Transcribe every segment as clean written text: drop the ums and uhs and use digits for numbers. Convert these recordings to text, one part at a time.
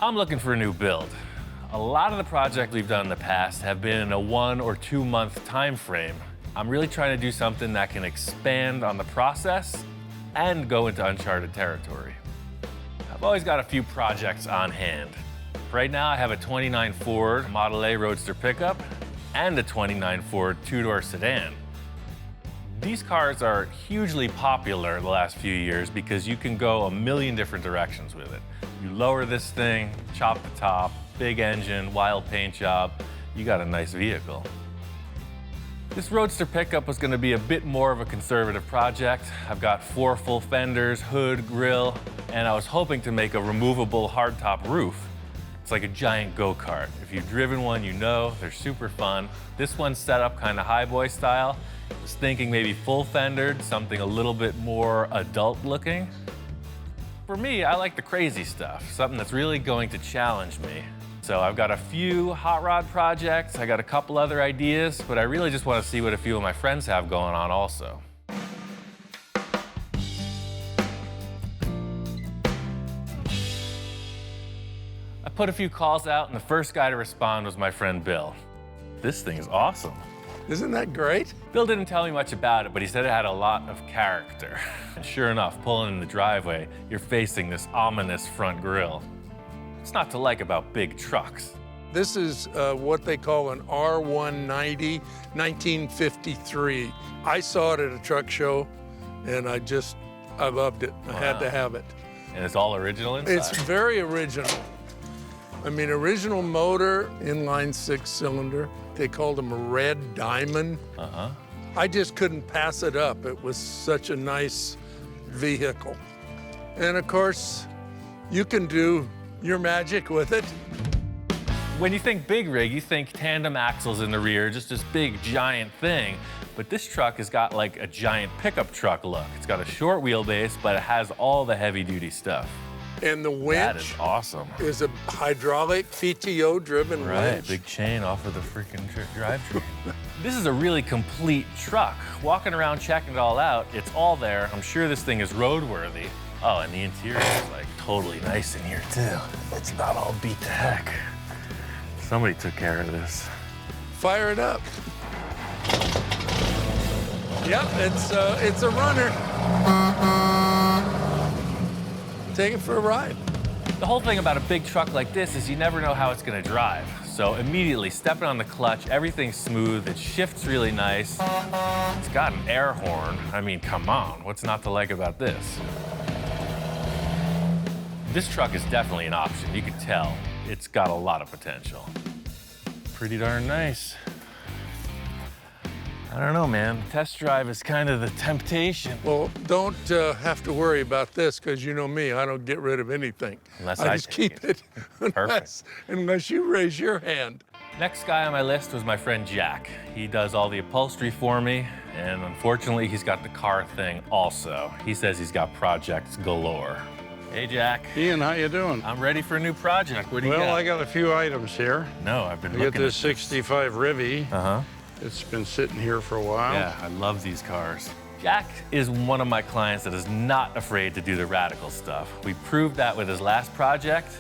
I'm looking for a new build. A lot of the projects we've done in the past have been in a 1 or 2 month time frame. I'm really trying to do something that can expand on the process and go into uncharted territory. I've always got a few projects on hand. Right now I have a 29 Ford Model A Roadster pickup and a 29 Ford two-door sedan. These cars are hugely popular in the last few years because you can go a million different directions with it. You lower this thing, chop the top, big engine, wild paint job, you got a nice vehicle. This Roadster pickup was going to be a bit more of a conservative project. I've got 4 full fenders, hood, grille, and I was hoping to make a removable hardtop roof. It's like a giant go-kart. If you've driven one, you know they're super fun. This one's set up kind of highboy style. I was thinking maybe full fendered, something a little bit more adult looking. For me, I like the crazy stuff, something that's really going to challenge me. So I've got a few hot rod projects, I got a couple other ideas, but I really just want to see what a few of my friends have going on also. I put a few calls out, and the first guy to respond was my friend Bill. This thing is awesome. Isn't that great? Bill didn't tell me much about it, but he said it had a lot of character. And sure enough, pulling in the driveway, you're facing this ominous front grille. What's not to like about big trucks? This is what they call an R190, 1953. I saw it at a truck show, and I loved it. I had to have it. And it's all original inside? It's very original. I mean, original motor, inline 6-cylinder. They called them a red diamond. I just couldn't pass it up. It was such a nice vehicle. And of course, you can do your magic with it. When you think big rig, you think tandem axles in the rear, just this big, giant thing. But this truck has got like a giant pickup truck look. It's got a short wheelbase, but it has all the heavy-duty stuff. And the winch that is awesome. Is a hydraulic PTO-driven winch. Big chain off of the freaking drivetrain. This is a really complete truck. Walking around checking it all out, it's all there. I'm sure this thing is roadworthy. Oh, and the interior is like totally nice in here too. It's not all beat to heck. Somebody took care of this. Fire it up. Yep, it's a runner. Take it for a ride. The whole thing about a big truck like this is you never know how it's gonna drive. So immediately stepping on the clutch, everything's smooth, it shifts really nice. It's got an air horn. I mean, come on, what's not to like about this? This truck is definitely an option. You can tell it's got a lot of potential. Pretty darn nice. I don't know, man. Test drive is kind of the temptation. Well, don't have to worry about this, because you know me, I don't get rid of anything. Unless I I just keep it, unless you raise your hand. Next guy on my list was my friend Jack. He does all the upholstery for me, and unfortunately, he's got the car thing also. He says he's got projects galore. Hey, Jack. Ian, how you doing? I'm ready for a new project. What do you got? Well, I got a few items here. No, I've been I looking got this 65 Rivy. It's been sitting here for a while. Yeah, I love these cars. Jack is one of my clients that is not afraid to do the radical stuff. We proved that with his last project.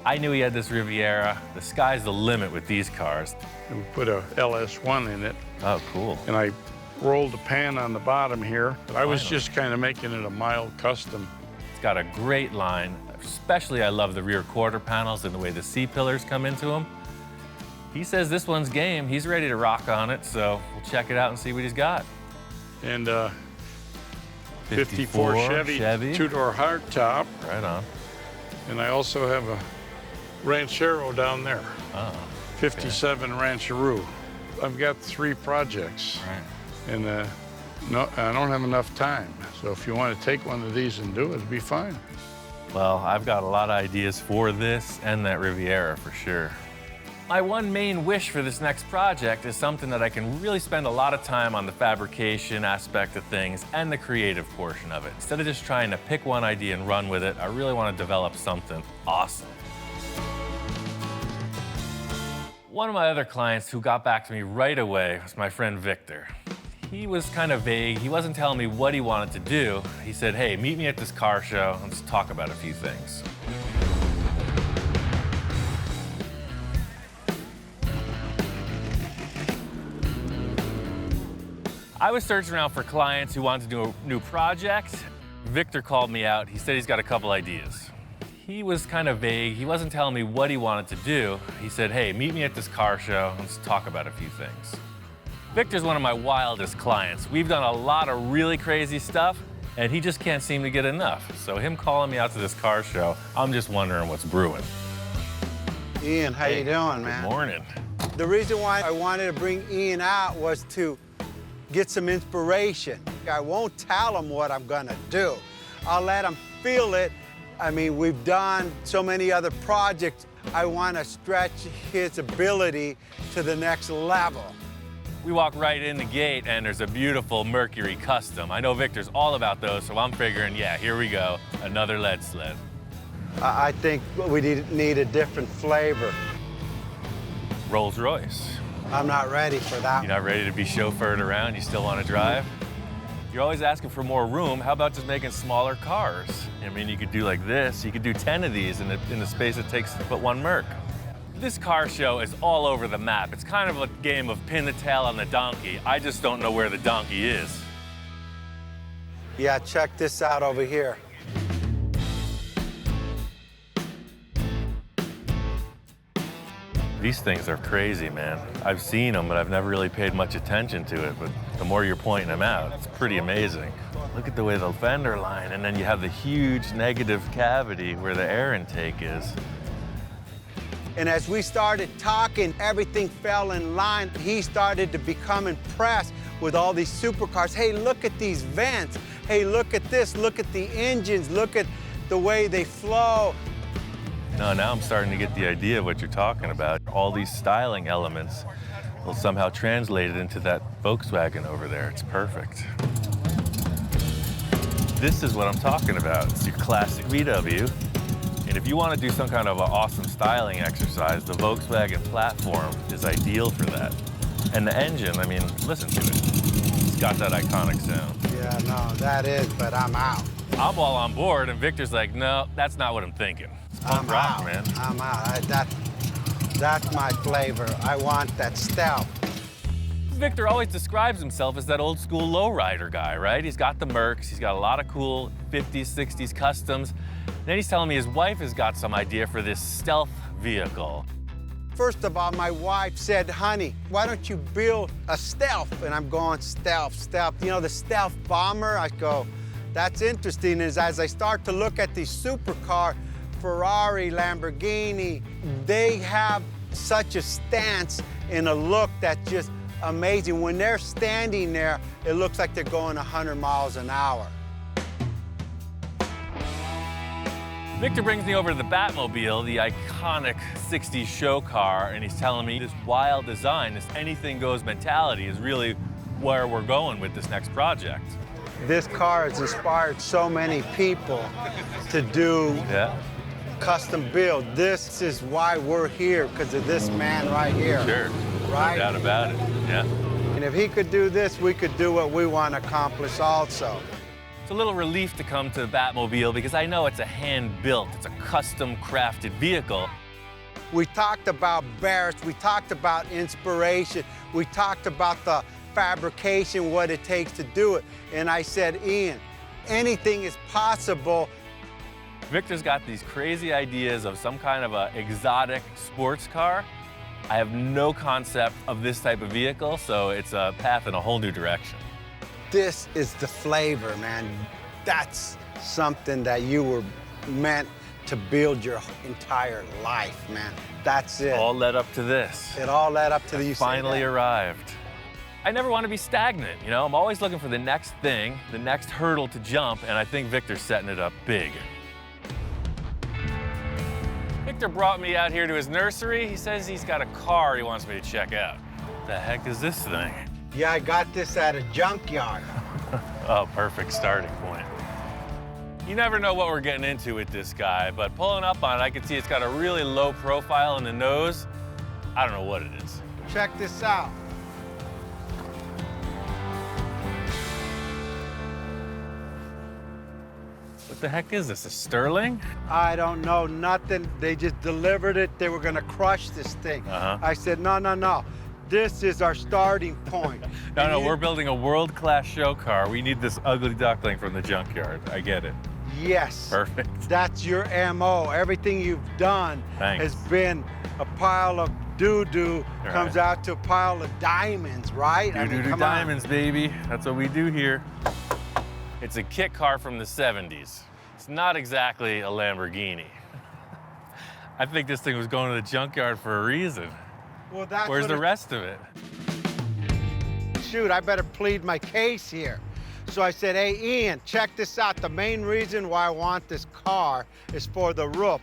I knew he had this Riviera. The sky's the limit with these cars. And we put a LS1 in it. Oh, cool. And I rolled the pan on the bottom here. But I was just kind of making it a mild custom. It's got a great line. Especially, I love the rear quarter panels and the way the C-pillars come into them. He says this one's game. He's ready to rock on it, so we'll check it out and see what he's got. And 54 Chevy. Two-door hardtop. Right on. And I also have a Ranchero down there. Oh. 57 Rancheroo. I've got 3 projects. Right. And no, I don't have enough time. So if you want to take one of these and do it, it'd be fine. Well, I've got a lot of ideas for this and that Riviera for sure. My one main wish for this next project is something that I can really spend a lot of time on the fabrication aspect of things and the creative portion of it. Instead of just trying to pick one idea and run with it, I really want to develop something awesome. One of my other clients who got back to me right away was my friend Victor. He was kind of vague. He wasn't telling me what he wanted to do. He said, hey, meet me at this car show and let's talk about a few things. I was searching around for clients who wanted to do a new project. Victor called me out. He said he's got a couple ideas. He was kind of vague. He wasn't telling me what he wanted to do. He said, hey, meet me at this car show. Let's talk about a few things. Victor's one of my wildest clients. We've done a lot of really crazy stuff, and he just can't seem to get enough. So him calling me out to this car show, I'm just wondering what's brewing. Ian, how you doing, man? Good morning. The reason why I wanted to bring Ian out was to get some inspiration. I won't tell him what I'm gonna do. I'll let him feel it. I mean, we've done so many other projects. I want to stretch his ability to the next level. We walk right in the gate, and there's a beautiful Mercury Custom. I know Victor's all about those, so I'm figuring, yeah, here we go, another lead sled. I think we need a different flavor. Rolls Royce. I'm not ready for that. You're not ready to be chauffeured around? You still want to drive? You're always asking for more room. How about just making smaller cars? I mean, you could do like this. You could do 10 of these in the space it takes to put one Merc. This car show is all over the map. It's kind of a game of pin the tail on the donkey. I just don't know where the donkey is. Yeah, check this out over here. These things are crazy, man. I've seen them, but I've never really paid much attention to it. But the more you're pointing them out, it's pretty amazing. Look at the way the fender line, and then you have the huge negative cavity where the air intake is. And as we started talking, everything fell in line. He started to become impressed with all these supercars. Hey, look at these vents. Hey, look at this. Look at the engines. Look at the way they flow. No, now I'm starting to get the idea of what you're talking about. All these styling elements will somehow translate it into that Volkswagen over there. It's perfect. This is what I'm talking about. It's your classic VW. And if you want to do some kind of an awesome styling exercise, the Volkswagen platform is ideal for that. And the engine, I mean, listen to it. It's got that iconic sound. Yeah, no, that is, but I'm out. I'm all on board, and Victor's like, no, that's not what I'm thinking. It's punk rock, man. I'm out. That's my flavor. I want that stealth. Victor always describes himself as that old school lowrider guy, right? He's got the Mercs, he's got a lot of cool 50s, 60s customs. Then he's telling me his wife has got some idea for this stealth vehicle. First of all, my wife said, honey, why don't you build a stealth? And I'm going, stealth, stealth. You know, the stealth bomber? I go, that's interesting. As I start to look at these supercar, Ferrari, Lamborghini, they have such a stance and a look that's just amazing. When they're standing there, it looks like they're going 100 miles an hour. Victor brings me over to the Batmobile, the iconic 60s show car, and he's telling me this wild design, this anything goes mentality is really where we're going with this next project. This car has inspired so many people to do custom build. This is why we're here, because of this man right here. Sure, right? No doubt about it, yeah. And if he could do this, we could do what we want to accomplish also. It's a little relief to come to the Batmobile because I know it's a hand-built, it's a custom-crafted vehicle. We talked about Barrett's, we talked about inspiration, we talked about the fabrication, what it takes to do it. And I said, Ian, anything is possible. Victor's got these crazy ideas of some kind of a exotic sports car. I have no concept of this type of vehicle, so it's a path in a whole new direction. This is the flavor, man. That's something that you were meant to build your entire life, man. That's it. All led up to this. It all led up to the finally arrived. I never want to be stagnant, you know? I'm always looking for the next thing, the next hurdle to jump, and I think Victor's setting it up big. Victor brought me out here to his nursery. He says he's got a car he wants me to check out. What the heck is this thing? Yeah, I got this at a junkyard. Oh, perfect starting point. You never know what we're getting into with this guy, but pulling up on it, I can see it's got a really low profile in the nose. I don't know what it is. Check this out. What the heck is this, a Sterling? I don't know nothing. They just delivered it. They were gonna crush this thing. I said, no, no, no. This is our starting point. No, we're building a world-class show car. We need this ugly duckling from the junkyard. I get it. Yes. Perfect. That's your MO. Everything you've done has been a pile of doo-doo, comes out to a pile of diamonds, right? Doo-doo diamonds, baby. That's what we do here. It's a kit car from the 70s. It's not exactly a Lamborghini. I think this thing was going to the junkyard for a reason. Well, that's Where's the rest of it? Shoot, I better plead my case here. So I said, hey, Ian, check this out. The main reason why I want this car is for the roof.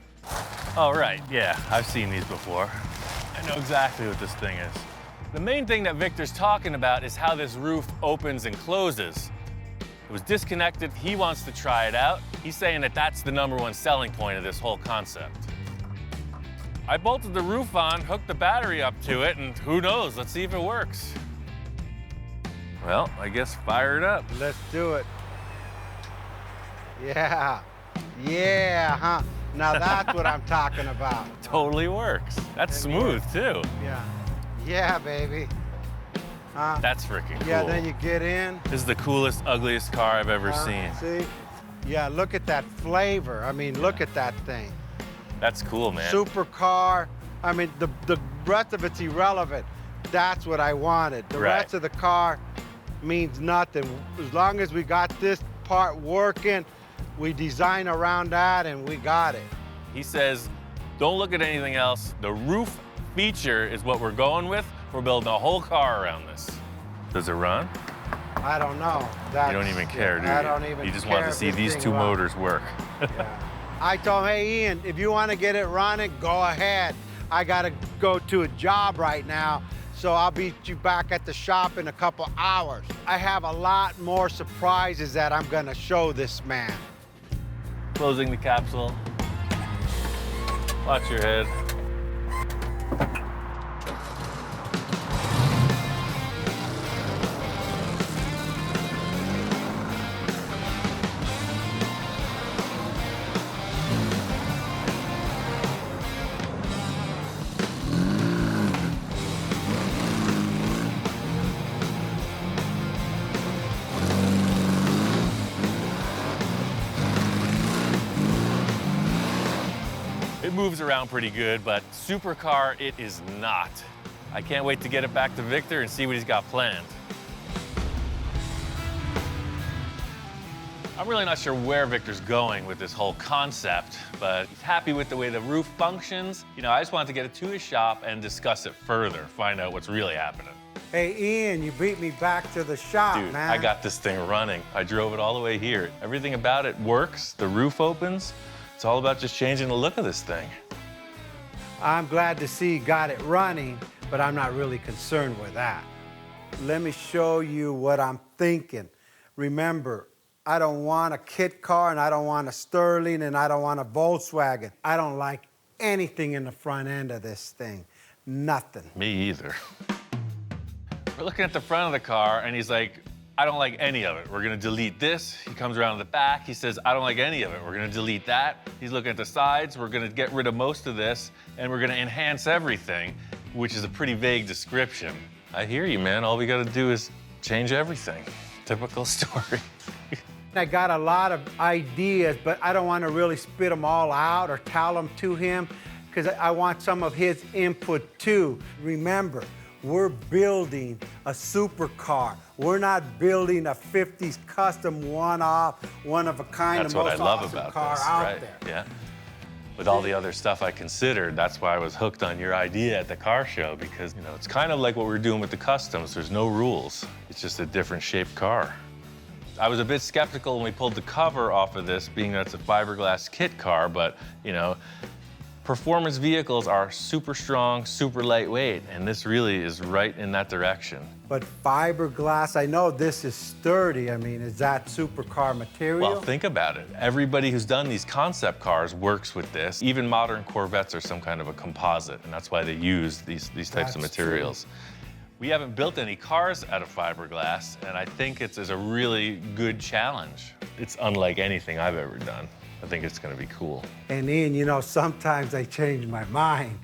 Oh, right, yeah, I've seen these before. I know exactly what this thing is. The main thing that Victor's talking about is how this roof opens and closes. It was disconnected, he wants to try it out. He's saying that that's the #1 selling point of this whole concept. I bolted the roof on, hooked the battery up to it, and who knows, let's see if it works. Well, I guess fire it up. Let's do it. Yeah, huh? Now that's what I'm talking about. Totally works. That's smooth, too. Yeah, baby. That's freaking cool. Yeah, then you get in. This is the coolest, ugliest car I've ever seen. See? Yeah, look at that flavor. I mean, look at that thing. That's cool, man. Supercar. I mean, the rest of it's irrelevant. That's what I wanted. The rest of the car means nothing. As long as we got this part working, we design around that and we got it. He says, don't look at anything else. The roof feature is what we're going with. We're building a whole car around this. Does it run? I don't know. You don't even care, do you? I don't even care. You just want to see these two motors work. I told him, hey, Ian, if you want to get it running, go ahead. I got to go to a job right now, so I'll beat you back at the shop in a couple hours. I have a lot more surprises that I'm going to show this man. Closing the capsule. Watch your head. It moves around pretty good, but supercar it is not. I can't wait to get it back to Victor and see what he's got planned. I'm really not sure where Victor's going with this whole concept, but he's happy with the way the roof functions. You know, I just wanted to get it to his shop and discuss it further, find out what's really happening. Hey, Ian, you beat me back to the shop, Dude, man. I got this thing running. I drove it all the way here. Everything about it works. The roof opens. It's all about just changing the look of this thing. I'm glad to see you got it running, but I'm not really concerned with that. Let me show you what I'm thinking. Remember, I don't want a kit car, and I don't want a Sterling, and I don't want a Volkswagen. I don't like anything in the front end of this thing. Nothing. Me either. We're looking at the front of the car, and he's like, I don't like any of it. We're gonna delete this. He comes around to the back. He says, I don't like any of it. We're gonna delete that. He's looking at the sides. We're gonna get rid of most of this, and we're gonna enhance everything, which is a pretty vague description. I hear you, man. All we gotta do is change everything. Typical story. I got a lot of ideas, but I don't want to really spit them all out or tell them to him, because I want some of his input too. Remember, we're building a supercar. We're not building a 50s custom one-off, one-of-a-kind, That's the what most I love awesome about car this, out right? there. Yeah. With all the other stuff I considered, that's why I was hooked on your idea at the car show, because, you know, it's kind of like what we're doing with the customs. There's no rules. It's just a different shaped car. I was a bit skeptical when we pulled the cover off of this, being that it's a fiberglass kit car, but, you know, performance vehicles are super strong, super lightweight, and this really is right in that direction. But fiberglass, I know this is sturdy. I mean, is that supercar material? Well, think about it. Everybody who's done these concept cars works with this. Even modern Corvettes are some kind of a composite, and that's why they use these types of materials. True. We haven't built any cars out of fiberglass, and I think it's a really good challenge. It's unlike anything I've ever done. I think it's gonna be cool. And Ian, you know, sometimes I change my mind.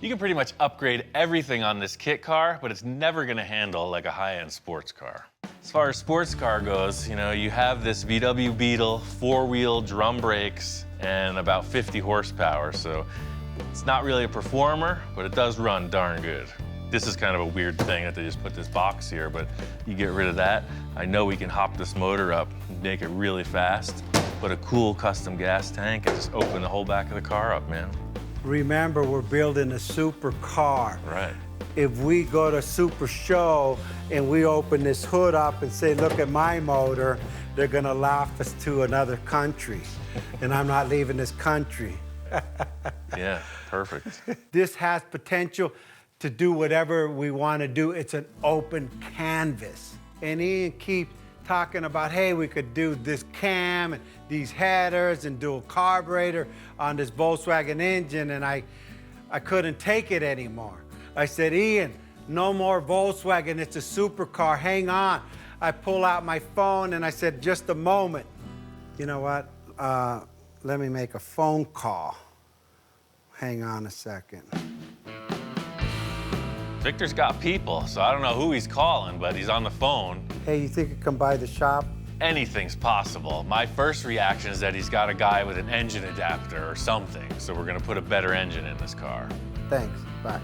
You can pretty much upgrade everything on this kit car, but it's never gonna handle like a high-end sports car. As far as sports car goes, you know, you have this VW Beetle, 4-wheel drum brakes, and about 50 horsepower, so it's not really a performer, but it does run darn good. This is kind of a weird thing that they just put this box here, but you get rid of that. I know we can hop this motor up and make it really fast, put a cool custom gas tank, and just open the whole back of the car up, man. Remember, we're building a supercar. Right. If we go to Super Show and we open this hood up and say, look at my motor, they're gonna laugh us to another country. And I'm not leaving this country. Yeah, perfect. This has potential to do whatever we wanna do. It's an open canvas. And Ian keeps talking about, hey, we could do this cam and these headers and dual carburetor on this Volkswagen engine, and I couldn't take it anymore. I said, Ian, no more Volkswagen, it's a supercar, hang on. I pull out my phone and I said, just a moment. You know what, let me make a phone call. Hang on a second. Victor's got people, so I don't know who he's calling, but he's on the phone. Hey, you think you can buy the shop? Anything's possible. My first reaction is that he's got a guy with an engine adapter or something, so we're gonna put a better engine in this car. Thanks, bye.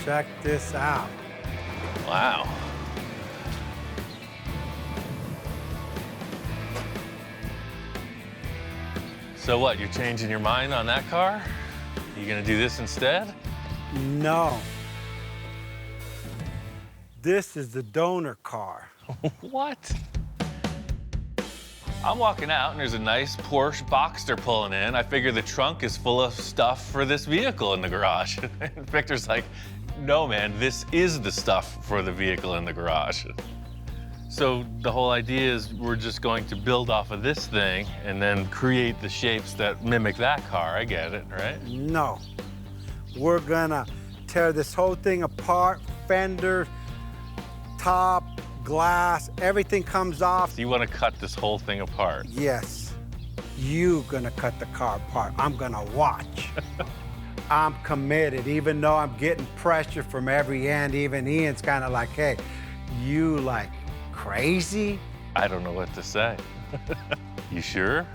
Check this out. Wow. So what, you're changing your mind on that car? You gonna do this instead? No. This is the donor car. What? I'm walking out and there's a nice Porsche Boxster pulling in. I figure the trunk is full of stuff for this vehicle in the garage. And Victor's like, no man, this is the stuff for the vehicle in the garage. So the whole idea is we're just going to build off of this thing and then create the shapes that mimic that car. I get it, right? No. We're gonna tear this whole thing apart, fender, top, glass, everything comes off. So you want to cut this whole thing apart? Yes. You gonna cut the car apart. I'm gonna watch. I'm committed, even though I'm getting pressure from every end. Even Ian's kind of like, hey, you like crazy? I don't know what to say. You sure?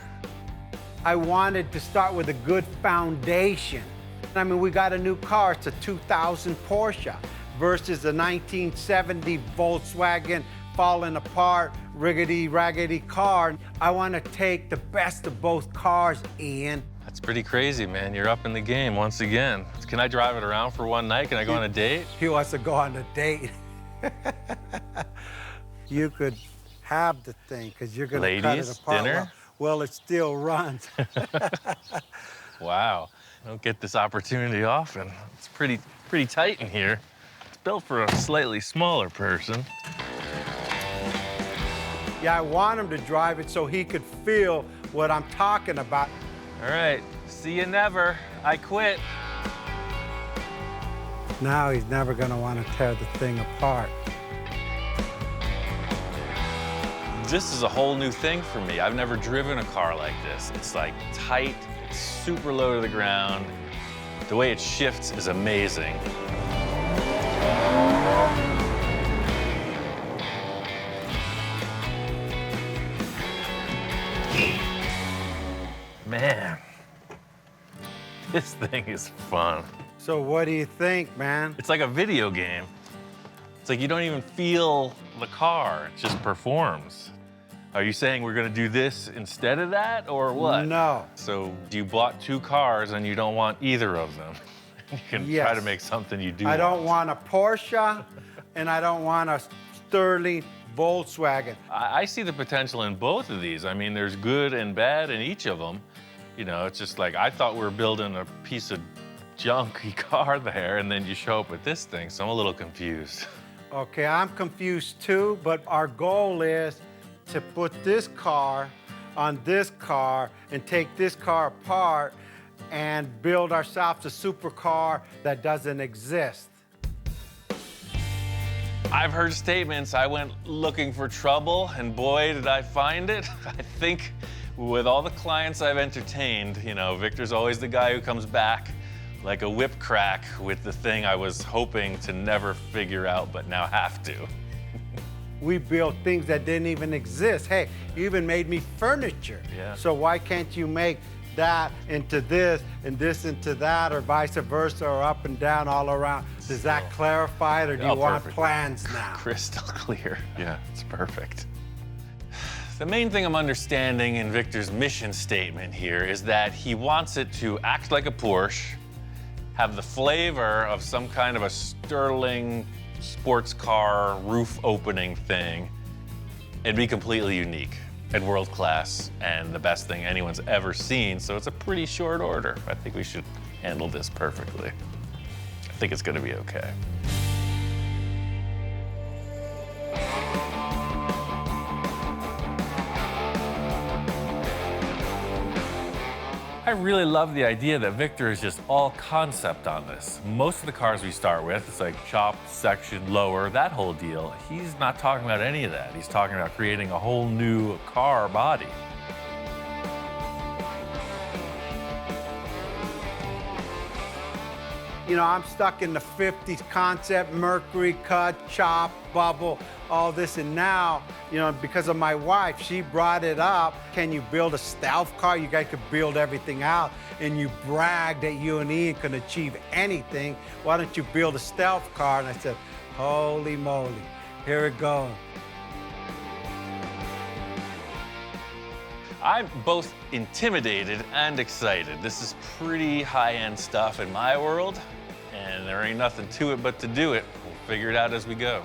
I wanted to start with a good foundation. I mean, we got a new car. It's a 2000 Porsche versus a 1970 Volkswagen falling apart, riggedy-raggedy car. I want to take the best of both cars, Ian. That's pretty crazy, man. You're up in the game once again. Can I drive it around for one night? Can I go on a date? He wants to go on a date. You could have the thing, because you're going to cut it apart. Dinner? Well, it still runs. Wow. I don't get this opportunity often. It's pretty tight in here. It's built for a slightly smaller person. Yeah, I want him to drive it so he could feel what I'm talking about. All right, see you never. I quit. Now he's never gonna want to tear the thing apart. This is a whole new thing for me. I've never driven a car like this. It's like tight, it's super low to the ground. The way it shifts is amazing. Man, this thing is fun. So what do you think, man? It's like a video game. It's like you don't even feel the car, it just performs. Are you saying we're gonna do this instead of that, or what? No. So you bought two cars and you don't want either of them. You can try to make something you do I don't want a Porsche, and I don't want a Sterling Volkswagen. I see the potential in both of these. I mean, there's good and bad in each of them. You know, it's just like, I thought we were building a piece of junky car there, and then you show up with this thing, so I'm a little confused. Okay, I'm confused too, but our goal is to put this car on this car and take this car apart and build ourselves a supercar that doesn't exist. I've heard statements, I went looking for trouble, and boy, did I find it. I think With all the clients I've entertained, you know, Victor's always the guy who comes back like a whip crack with the thing I was hoping to never figure out, but now have to. We built things that didn't even exist. Hey, you even made me furniture. Yeah. So why can't you make that into this and this into that, or vice versa, or up and down all around? Does that clarify it, or do you want perfect. plans now? Crystal clear. Yeah, it's perfect. The main thing I'm understanding in Victor's mission statement here is that he wants it to act like a Porsche, have the flavor of some kind of a sterling sports car roof opening thing, and be completely unique and world class and the best thing anyone's ever seen. So it's a pretty short order. I think we should handle this perfectly. I think it's gonna be okay. I really love the idea that Victor is just all concept on this. Most of the cars we start with, it's like chopped, section, lower, that whole deal. He's not talking about any of that. He's talking about creating a whole new car body. You know, I'm stuck in the 50s concept, mercury cut, chop, bubble, all this. And now, you know, because of my wife, she brought it up. Can you build a stealth car? You guys could build everything out. And you brag that you and Ian can achieve anything. Why don't you build a stealth car? And I said, holy moly, here it goes. I'm both intimidated and excited. This is pretty high-end stuff in my world, and there ain't nothing to it but to do it. We'll figure it out as we go.